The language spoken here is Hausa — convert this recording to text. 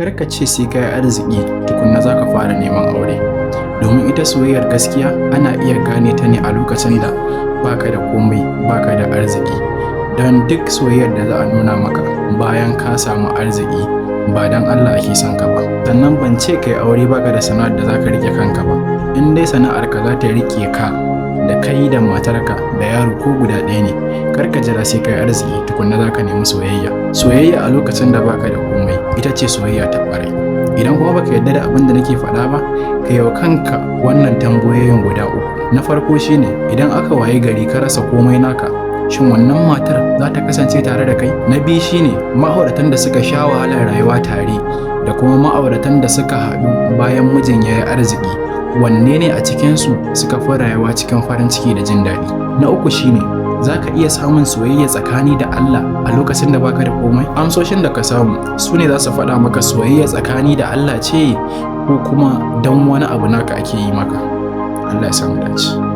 Kar ka ce sai ka yi arziki tukunna za ka fara neman aure. Domin ita soyayyar gaskiya ana iya gane ta ne a lokacin da baka da komai, baka da arziki. Don duk soyayyar da za a nuna maka bayan ka samu arziki ba don Allah ake son ka ba. Sannan ban ce ka yi aure baka da sana'ar da za ka riƙe kanka ba. In dai sana'ar ka za ta riƙe ka da kai da matarka da yaro ko guda ɗaya ne, kar ka jira sai ka yi arziki tukunna za ka nemi soyayya. Soyayya a lokacin da baka da komai ita ce soyayya ta ƙwarai. Idan kuma baka yarda da abin da nake faɗa ba, ka yi wa kanka wannan tambayoyin guda uku. Na farko shine idan aka waye gari ka rasa komai naka, shin wannan matar za ta kasance tare da kai? Na biyu shine ma'auratan da suka sha wahalar rayuwa tare da kuma ma'auratan da suka haɗu bayan mijin ya yi arziki, wanne ne a cikinsu suka fi rayuwa cikin farin ciki da jin daɗi? Na uku shine za ka iya samun soyayya tsakani da Allah a lokacin da baka da komai? Amsoshin da ka samu su ne za su faɗa maka soyayya tsakani da Allah ce ko kuma don wani abu naka ake yi maka. Allah ya samu dace.